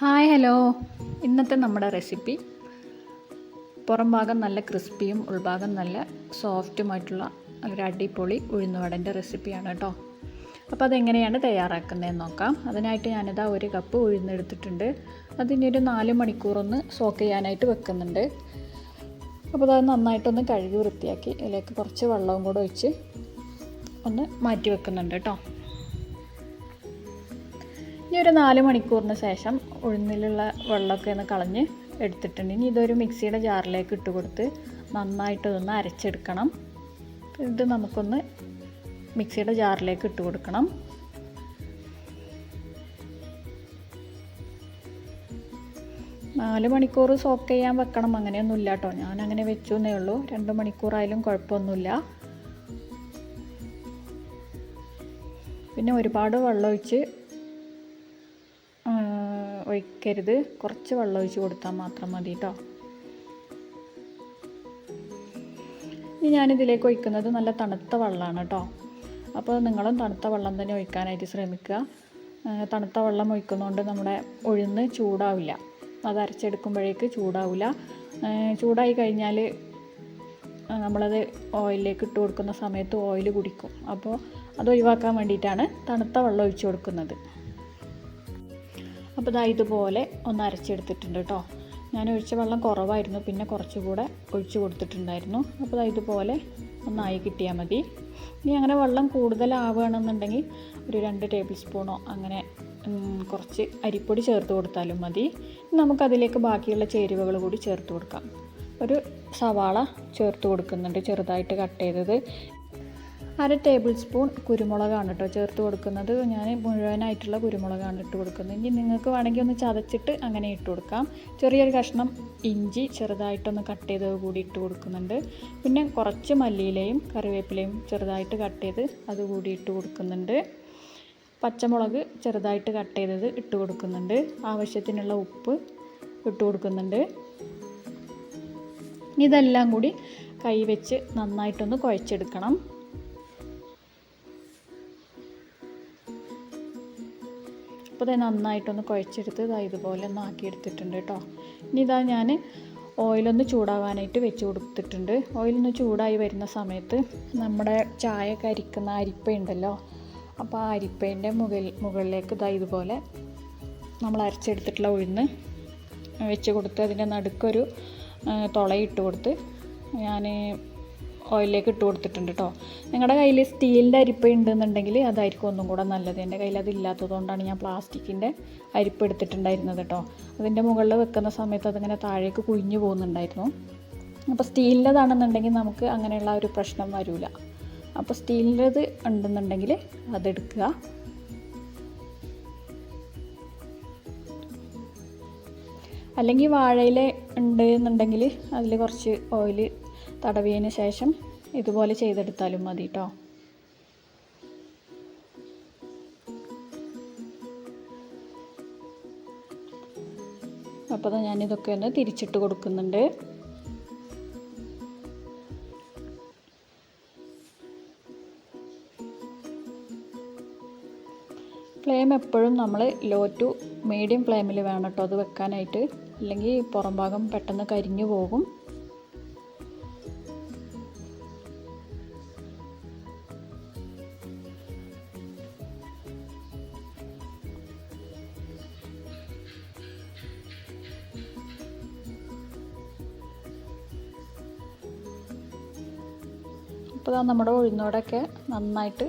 Hi hello. ഇന്നത്തെ നമ്മുടെ recipe പുറം ഭാഗം നല്ല ക്രിസ്പിയും ഉൾഭാഗം നല്ല സോഫ്റ്റുമായിട്ടുള്ള ഒരു അടിപൊളി ഉഴുന്നുവടൻ്റെ റെസിപ്പിയാണ് കേട്ടോ. അപ്പോൾ അതെങ്ങനെയാണ് തയ്യാറാക്കുന്നതെന്ന് നോക്കാം. അതിനായിട്ട് ഞാനിതാ 1 കപ്പ് ഉഴുന്നെടുത്തിട്ടുണ്ട്. അതിനൊരു 4 മണിക്കൂറൊന്ന് സോക്ക് ചെയ്യാനായിട്ട് വെക്കുന്നുണ്ട്. അപ്പോൾ അത് നന്നായിട്ടൊന്ന് കഴുകി വൃത്തിയാക്കി ഇതിലേക്ക് കുറച്ച് വെള്ളവും കൂടെ ഒഴിച്ച് ഒന്ന് മാറ്റി വെക്കുന്നുണ്ട് കേട്ടോ. ഇനി ഒരു 4 മണിക്കൂറിന് ശേഷം ഉഴുന്നിലുള്ള വെള്ളമൊക്കെ ഒന്ന് കളഞ്ഞ് എടുത്തിട്ടുണ്ട്. ഇനി ഇതൊരു മിക്സിയുടെ ജാറിലേക്ക് ഇട്ട് കൊടുത്ത് നന്നായിട്ടൊന്ന് അരച്ചെടുക്കണം. ഇത് നമുക്കൊന്ന് മിക്സിയുടെ ജാറിലേക്ക് ഇട്ട് കൊടുക്കണം. നാല് മണിക്കൂർ സോക്ക് ചെയ്യാൻ വെക്കണം അങ്ങനെയൊന്നുമില്ല കേട്ടോ. ഞാനങ്ങനെ വെച്ചു എന്നേ ഉള്ളൂ. 2 മണിക്കൂറായാലും കുഴപ്പമൊന്നുമില്ല. പിന്നെ ഒരുപാട് വെള്ളം ഒഴിക്കരുത്. കുറച്ച് വെള്ളം ഒഴിച്ച് കൊടുത്താൽ മാത്രം മതി കേട്ടോ. ഇനി ഞാനിതിലേക്ക് ഒഴിക്കുന്നത് നല്ല തണുത്ത വെള്ളമാണ് കേട്ടോ. അപ്പോൾ നിങ്ങളും തണുത്ത വെള്ളം തന്നെ ഒഴിക്കാനായിട്ട് ശ്രമിക്കുക. തണുത്ത വെള്ളം ഒഴിക്കുന്നതുകൊണ്ട് നമ്മുടെ ഉഴുന്ന് ചൂടാവില്ല. അത് അരച്ചെടുക്കുമ്പോഴേക്ക് ചൂടാവില്ല. ചൂടായി കഴിഞ്ഞാൽ നമ്മളത് ഓയിലിലേക്ക് ഇട്ട് കൊടുക്കുന്ന സമയത്ത് ഓയിൽ കുടിക്കും. അപ്പോൾ അത് ഒഴിവാക്കാൻ വേണ്ടിയിട്ടാണ് തണുത്ത വെള്ളം ഒഴിച്ച് കൊടുക്കുന്നത്. അപ്പോൾ ഇതാ ഇതുപോലെ ഒന്ന് അരച്ചെടുത്തിട്ടുണ്ട് കേട്ടോ. ഞാൻ ഒഴിച്ച വെള്ളം കുറവായിരുന്നു, പിന്നെ കുറച്ചുകൂടെ ഒഴിച്ച് കൊടുത്തിട്ടുണ്ടായിരുന്നു. അപ്പോൾ ഇതുപോലെ ഒന്നായി കിട്ടിയാൽ മതി. ഇനി അങ്ങനെ വെള്ളം കൂടുതലാവുകയാണെന്നുണ്ടെങ്കിൽ ഒരു 2 ടേബിൾ സ്പൂണോ അങ്ങനെ കുറച്ച് അരിപ്പൊടി ചേർത്ത് കൊടുത്താലും മതി. നമുക്കതിലേക്ക് ബാക്കിയുള്ള ചേരുവകൾ കൂടി ചേർത്ത് കൊടുക്കാം. ഒരു സവാള ചേർത്ത് കൊടുക്കുന്നുണ്ട്, ചെറുതായിട്ട് കട്ട് ചെയ്തത്. 1/2 ടേബിൾ സ്പൂൺ കുരുമുളകാണ് കേട്ടോ ചേർത്ത് കൊടുക്കുന്നത്. ഞാൻ മുഴുവനായിട്ടുള്ള കുരുമുളകാണ് ഇട്ട് കൊടുക്കുന്നത്. ഇനി നിങ്ങൾക്ക് വേണമെങ്കിൽ ഒന്ന് ചതച്ചിട്ട് അങ്ങനെ ഇട്ട് കൊടുക്കാം. ചെറിയൊരു കഷ്ണം ഇഞ്ചി ചെറുതായിട്ടൊന്ന് കട്ട് ചെയ്തത് കൂടി ഇട്ട് കൊടുക്കുന്നുണ്ട്. പിന്നെ കുറച്ച് മല്ലിയിലയും കറിവേപ്പിലയും ചെറുതായിട്ട് കട്ട് ചെയ്ത് അതുകൂടി ഇട്ട് കൊടുക്കുന്നുണ്ട്. പച്ചമുളക് ചെറുതായിട്ട് കട്ട് ചെയ്തത് ഇട്ട് കൊടുക്കുന്നുണ്ട്. ആവശ്യത്തിനുള്ള ഉപ്പ് ഇട്ട് കൊടുക്കുന്നുണ്ട്. ഇതെല്ലാം കൂടി കൈ വെച്ച് നന്നായിട്ടൊന്ന് കുഴച്ചെടുക്കണം. അപ്പോൾ ഇത് നന്നായിട്ടൊന്ന് കുഴച്ചെടുത്ത് ഇതുപോലെ ഒന്ന് ആക്കിയെടുത്തിട്ടുണ്ട് കേട്ടോ. ഇനി ഞാൻ ഓയിലൊന്ന് ചൂടാവാനായിട്ട് വെച്ച് കൊടുത്തിട്ടുണ്ട്. ഓയിലൊന്ന് ചൂടായി വരുന്ന സമയത്ത് നമ്മുടെ ചായയൊക്കെ അരിക്കുന്ന അരിപ്പയുണ്ടല്ലോ, അപ്പോൾ ആ അരിപ്പേൻ്റെ മുകളിലേക്ക് ഇതുപോലെ നമ്മൾ അരച്ചെടുത്തിട്ടുള്ള ഉഴുന്ന് വെച്ച് കൊടുത്ത് അതിൻ്റെ നടുക്കൊരു തുളയിട്ട് കൊടുത്ത് ഞാൻ ഓയിലിലേക്ക് ഇട്ട് കൊടുത്തിട്ടുണ്ട് കേട്ടോ. നിങ്ങളുടെ കയ്യിൽ സ്റ്റീലിൻ്റെ അരിപ്പ ഉണ്ടെന്നുണ്ടെങ്കിൽ അതായിരിക്കും ഒന്നും കൂടെ നല്ലത്. എൻ്റെ കയ്യിൽ അതില്ലാത്തതുകൊണ്ടാണ് ഞാൻ പ്ലാസ്റ്റിക്കിൻ്റെ അരിപ്പ എടുത്തിട്ടുണ്ടായിരുന്നത് കേട്ടോ. അതിൻ്റെ മുകളിൽ വെക്കുന്ന സമയത്ത് അതിങ്ങനെ താഴേക്ക് കുഴിഞ്ഞു പോകുന്നുണ്ടായിരുന്നു. അപ്പോൾ സ്റ്റീലിൻ്റെതാണെന്നുണ്ടെങ്കിൽ നമുക്ക് അങ്ങനെയുള്ള ഒരു പ്രശ്നം വരില്ല. അപ്പോൾ സ്റ്റീലിൻ്റെത് ഉണ്ടെന്നുണ്ടെങ്കിൽ അതെടുക്കുക. അല്ലെങ്കിൽ വാഴയില ഉണ്ട് എന്നുണ്ടെങ്കിൽ അതിൽ കുറച്ച് ഓയിൽ തടവിയതിന് ശേഷം ഇതുപോലെ ചെയ്തെടുത്താലും മതി കേട്ടോ. അപ്പോൾ ഞാനിതൊക്കെ ഒന്ന് തിരിച്ചിട്ട് കൊടുക്കുന്നുണ്ട്. ഫ്ലെയിം എപ്പോഴും നമ്മൾ ലോ ടു മീഡിയം ഫ്ലെയിമിൽ വേണം കേട്ടോ അത് വെക്കാനായിട്ട്. അല്ലെങ്കിൽ പുറം ഭാഗം പെട്ടെന്ന് കരിഞ്ഞു പോകും. അപ്പോൾ നമ്മുടെ ഉഴുന്നോടൊക്കെ നന്നായിട്ട്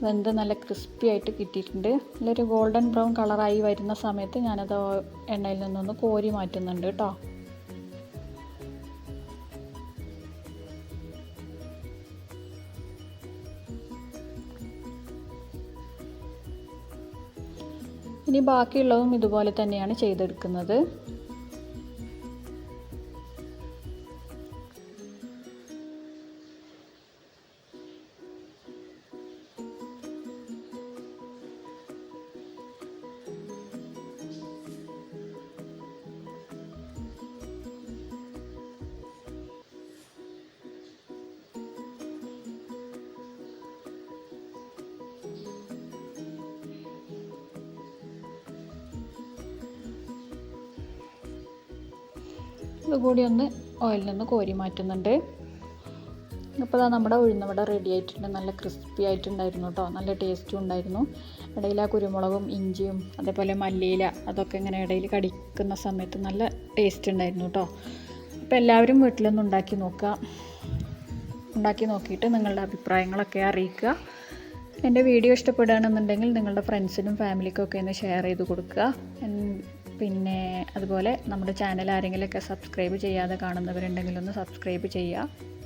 വെന്ത് നല്ല ക്രിസ്പി ആയിട്ട് കിട്ടിയിട്ടുണ്ട്. നല്ലൊരു ഗോൾഡൻ ബ്രൗൺ കളറായി വരുന്ന സമയത്ത് ഞാനത് എണ്ണയിൽ നിന്നൊന്ന് കോരി മാറ്റുന്നുണ്ട് കേട്ടോ. ഇനി ബാക്കിയുള്ളതും ഇതുപോലെ തന്നെയാണ് ചെയ്തെടുക്കുന്നത്. ഇതുകൂടി ഒന്ന് ഓയിലിൽ നിന്ന് കോരി മാറ്റുന്നുണ്ട്. അപ്പോൾ നമ്മുടെ ഉഴുന്നുവട റെഡി ആയിട്ടുണ്ട്. നല്ല ക്രിസ്പി ആയിട്ടുണ്ടായിരുന്നു കേട്ടോ, നല്ല ടേസ്റ്റും ഉണ്ടായിരുന്നു. ഇടയിൽ ആ കുരുമുളകും ഇഞ്ചിയും അതേപോലെ മല്ലിയില അതൊക്കെ ഇങ്ങനെ ഇടയിൽ കടിക്കുന്ന സമയത്ത് നല്ല ടേസ്റ്റ് ഉണ്ടായിരുന്നു കേട്ടോ. അപ്പോൾ എല്ലാവരും വീട്ടിലൊന്ന് ഉണ്ടാക്കി നോക്കുക. ഉണ്ടാക്കി നോക്കിയിട്ട് നിങ്ങളുടെ അഭിപ്രായങ്ങളൊക്കെ അറിയിക്കുക. എൻ്റെ വീഡിയോ ഇഷ്ടപ്പെടുകയാണെന്നുണ്ടെങ്കിൽ നിങ്ങളുടെ ഫ്രണ്ട്സിനും ഫാമിലിക്കും ഒക്കെ ഒന്ന് ഷെയർ ചെയ്ത് കൊടുക്കുക. പിന്നെ അതുപോലെ നമ്മുടെ ചാനൽ ആരെങ്കിലുമൊക്കെ സബ്സ്ക്രൈബ് ചെയ്യാതെ കാണുന്നവരുണ്ടെങ്കിൽ ഒന്ന് സബ്സ്ക്രൈബ് ചെയ്യുക.